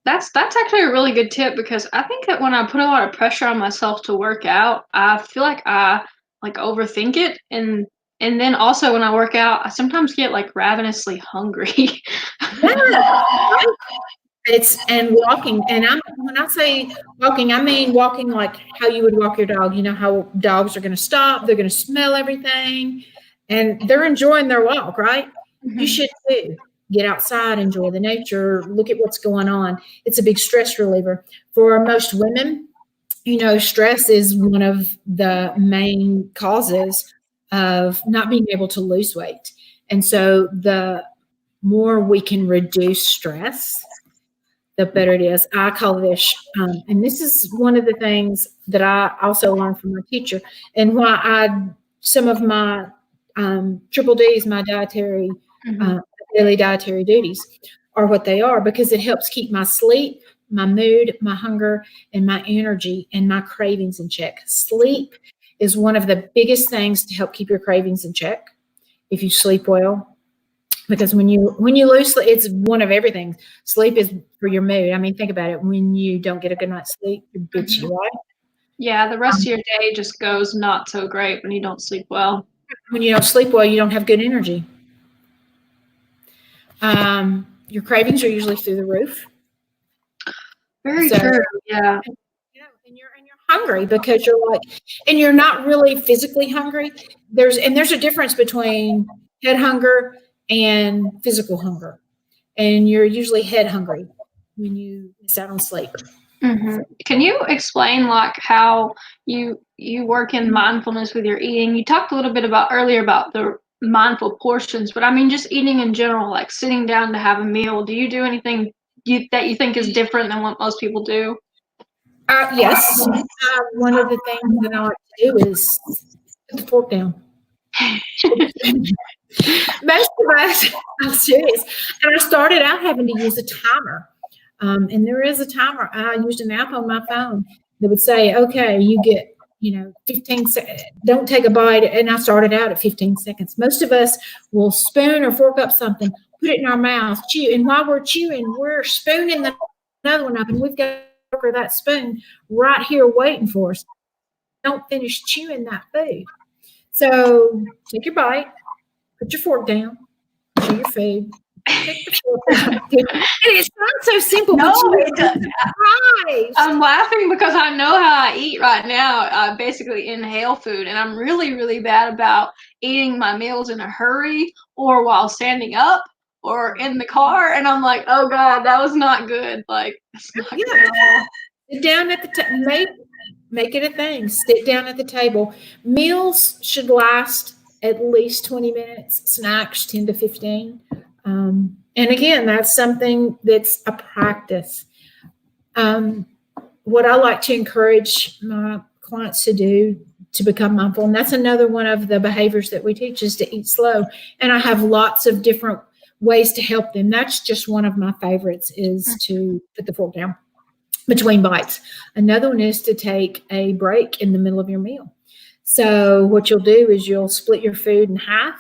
that's actually a really good tip because I think that when I put a lot of pressure on myself to work out, I feel like I overthink it, and then also when I work out, I sometimes get ravenously hungry. Yeah. And walking, and when I say walking, I mean walking like how you would walk your dog. You know how dogs are going to stop, they're going to smell everything, and they're enjoying their walk, right? You should too. Get outside, enjoy the nature, look at what's going on. It's a big stress reliever. For most women, stress is one of the main causes of not being able to lose weight. And so the more we can reduce stress, the better it is. I call this, and this is one of the things that I also learned from my teacher, and why some of my triple D's, my dietary, daily dietary duties, are what they are because it helps keep my sleep, my mood, my hunger, and my energy and my cravings in check. Sleep is one of the biggest things to help keep your cravings in check if you sleep well. Because when you lose sleep, it's one of everything. Sleep is for your mood. I mean, think about it. When you don't get a good night's sleep, you're bitchy, right? Yeah, the rest of your day just goes not so great when you don't sleep well. When you don't sleep well, you don't have good energy. Your cravings are usually through the roof. Very true. Yeah. And you're hungry because and you're not really physically hungry. There's a difference between head hunger and physical hunger. And you're usually head hungry when you miss out on sleep. Can you explain how you work in mindfulness with your eating? You talked a little bit earlier about the mindful portions, but I mean just eating in general, like sitting down to have a meal. Do you do anything that you think is different than what most people do? Yes. One of the things that I like to do is put the fork down. Most of us, I'm serious. And I started out having to use a timer. And there is a timer. I used an app on my phone that would say, okay, you get 15 seconds. Don't take a bite. And I started out at 15 seconds. Most of us will spoon or fork up something, put it in our mouth, chew. And while we're chewing, we're spooning another one up. And we've got that spoon right here waiting for us. Don't finish chewing that food. So take your bite, put your fork down, chew your food. Take the fork down. And it's not so simple. No, I'm laughing because I know how I eat right now. I basically inhale food, and I'm really, really bad about eating my meals in a hurry or while standing up or in the car. And I'm like, oh God, that was not good. Like, it's not good at all. Sit down at the make it a thing. Sit down at the table. Meals should last at least 20 minutes. Snacks 10 to 15. And again, that's something that's a practice. What I like to encourage my clients to do to become mindful, and that's another one of the behaviors that we teach, is to eat slow. And I have lots of different ways to help them. That's just one of my favorites, is to put the fork down between bites. Another one is to take a break in the middle of your meal. So what you'll do is you'll split your food in half.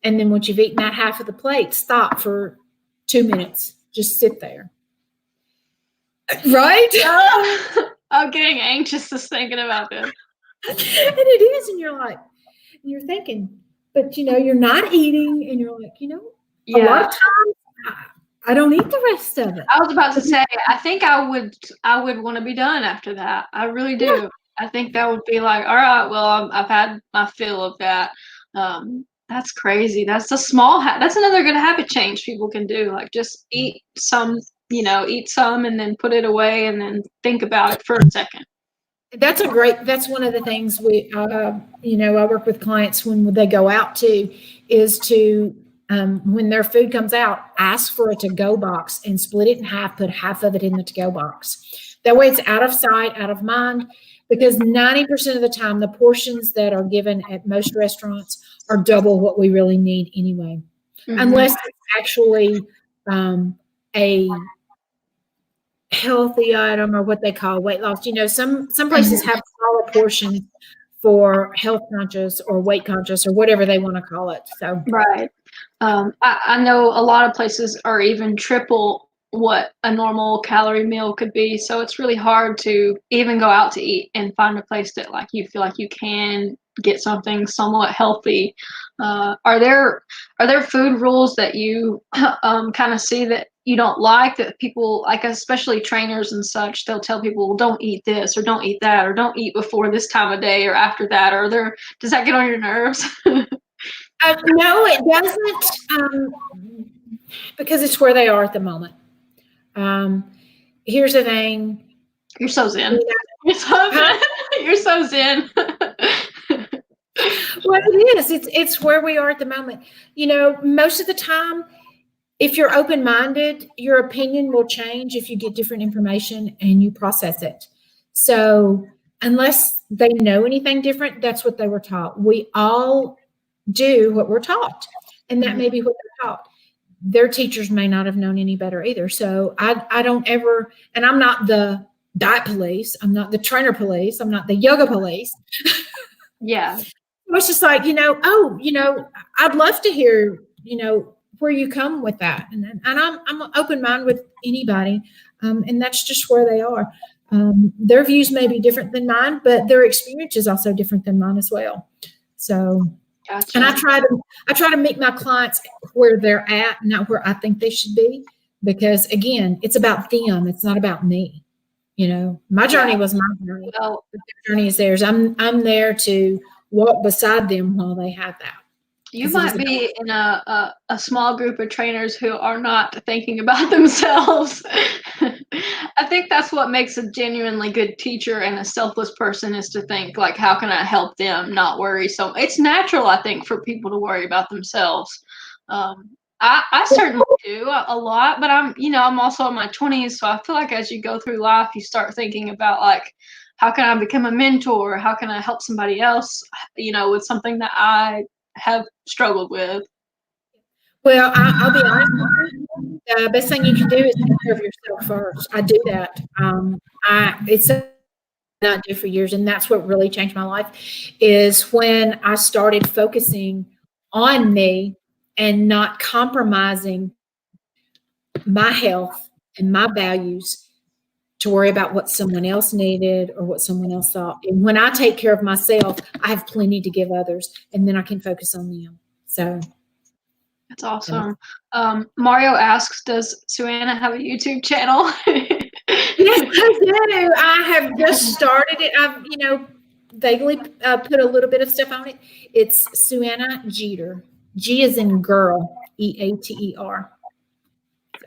And then once you've eaten that half of the plate, stop for 2 minutes. Just sit there. Right? I'm getting anxious just thinking about this. And it is. And you're thinking, but you're not eating. And you're like, a lot of times I don't eat the rest of it. I was about to say, I think I would want to be done after that. I really do. Yeah. I think that would be like, all right, well, I've had my fill of that. That's crazy. That's a small that's another good habit change people can do. Like, just eat some, eat some and then put it away and then think about it for a second. That's one of the things I work with clients when they go out is to, when their food comes out, ask for a to-go box and split it in half, put half of it in the to-go box. That way it's out of sight, out of mind, because 90% of the time, the portions that are given at most restaurants are double what we really need anyway, unless it's actually a healthy item or what they call weight loss. Some places have smaller portions for health conscious or weight conscious or whatever they want to call it. So right. I know a lot of places are even triple what a normal calorie meal could be. So it's really hard to even go out to eat and find a place that like you feel like you can get something somewhat healthy. Are there food rules that you kind of see that you don't like, that people like, especially trainers and such, they'll tell people, well, don't eat this or don't eat that or don't eat before this time of day or after that? Does that get on your nerves? No, it doesn't, because it's where they are at the moment. Here's the thing. You're so zen. You're so zen. You're so zen. Well, it is. It's where we are at the moment. Most of the time, if you're open-minded, your opinion will change if you get different information and you process it. So unless they know anything different, that's what they were taught. We all do what we're taught, and that may be what they're taught. Their teachers may not have known any better either. So I don't ever, and I'm not the diet police. I'm not the trainer police. I'm not the yoga police. Yeah. It's just like, I'd love to hear, where you come with that. And I'm open minded with anybody. And that's just where they are. Their views may be different than mine, but their experience is also different than mine as well. So, gotcha. And I try to meet my clients where they're at, not where I think they should be, because again, it's about them. It's not about me. My journey was my journey. Well, their journey is theirs. I'm there to walk beside them while they have that. You might be in a small group of trainers who are not thinking about themselves. I think that's what makes a genuinely good teacher and a selfless person, is to think like, how can I help them not worry? So it's natural, I think, for people to worry about themselves. I certainly do a lot, but I'm also in my 20s. So I feel like as you go through life, you start thinking about like, how can I become a mentor? How can I help somebody else, with something that I have struggled with? Well, I'll be honest with you. The best thing you can do is take care of yourself first. I do that. It's not do for years, and that's what really changed my life, is when I started focusing on me and not compromising my health and my values to worry about what someone else needed or what someone else thought. And when I take care of myself, I have plenty to give others, and then I can focus on them. So that's awesome. Mario asks, does Suanna have a YouTube channel? Yes, I do. I have just started it. I've, vaguely put a little bit of stuff on it. It's Suanna Jeter. G is in girl, Eater.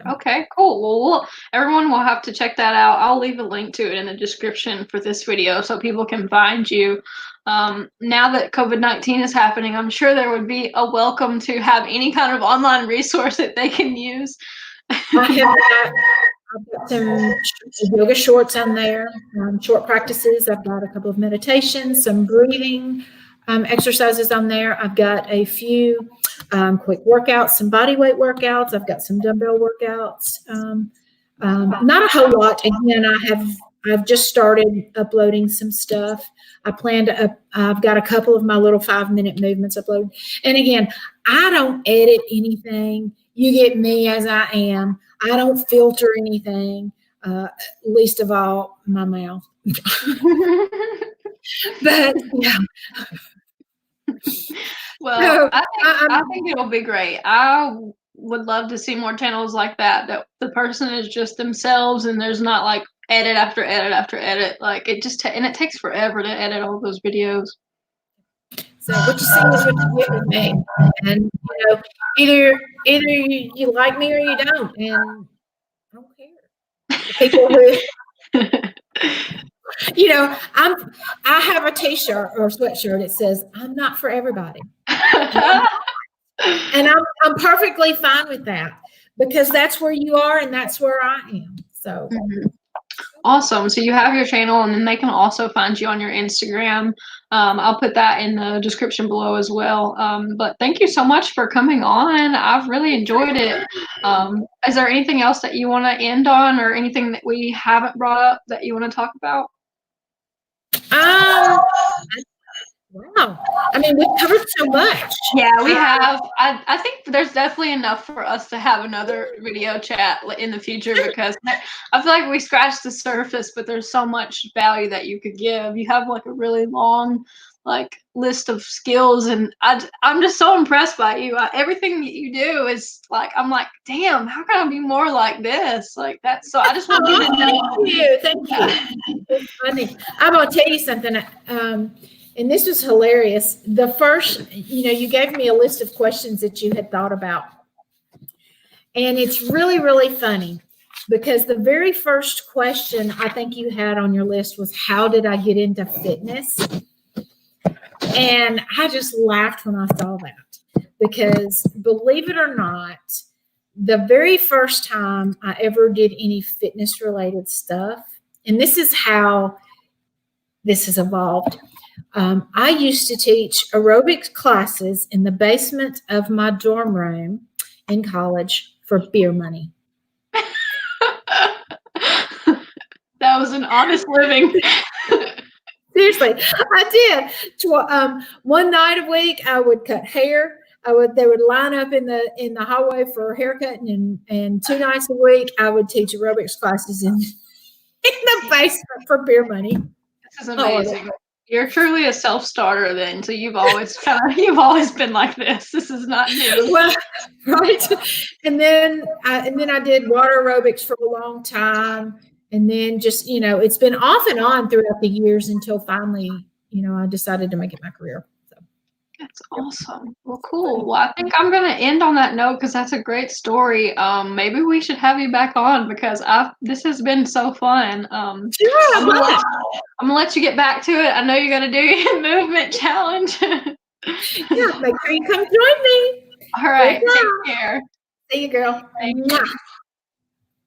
Okay, cool. Well, everyone will have to check that out. I'll leave a link to it in the description for this video so people can find you. Now that COVID-19 is happening, I'm sure there would be a welcome to have any kind of online resource that they can use. I've got some yoga shorts on there, short practices. I've got a couple of meditations, some breathing exercises on there. I've got a few quick workouts, some body weight workouts. I've got some dumbbell workouts. Not a whole lot. Again, I've just started uploading some stuff. I've got a couple of my little 5-minute movements uploaded. And again, I don't edit anything. You get me as I am. I don't filter anything, least of all my mouth. But yeah. Well, So, I think it'll be great. I would love to see more channels like that the person is just themselves and there's not like edit after edit after edit. Like it just and it takes forever to edit all those videos. So what you see is what you get with me, and either you like me or you don't, and I don't care. The people who, I have a T-shirt or sweatshirt. It says, "I'm not for everybody," and I'm perfectly fine with that because that's where you are and that's where I am. So. Mm-hmm. Awesome. So you have your channel, and then they can also find you on your Instagram. I'll put that in the description below as well. But thank you so much for coming on. I've really enjoyed it. Is there anything else that you want to end on, or anything that we haven't brought up that you want to talk about? Wow. I mean, we've covered so much. Yeah, we have. I think there's definitely enough for us to have another video chat in the future because I feel like we scratched the surface, but there's so much value that you could give. You have like a really long list of skills, and I'm just so impressed by you. Everything that you do is like, I'm like, damn, how can I be more like this? Like that's so I just want you to know. Thank you. It's funny. I'm gonna tell you something. And this was hilarious. The first, you gave me a list of questions that you had thought about. And it's really, really funny because the very first question I think you had on your list was, how did I get into fitness? And I just laughed when I saw that because, believe it or not, the very first time I ever did any fitness related stuff, and this is how this has evolved. I used to teach aerobics classes in the basement of my dorm room in college for beer money. That was an honest living. Seriously, I did. One night a week, I would cut hair. They would line up in the hallway for haircutting, and 2 nights a week, I would teach aerobics classes in the basement for beer money. This is amazing. You're truly a self-starter then. So you've always been like this. This is not new. Well, right. And then I did water aerobics for a long time. And then just, it's been off and on throughout the years until finally, I decided to make it my career. So. That's awesome. Well, cool. Well, I think I'm going to end on that note because that's a great story. Maybe we should have you back on because this has been so fun. Yeah, I'm gonna let you get back to it. I know you're gonna do your movement challenge. Yeah, make sure you come join me. All right, take care. See you, girl.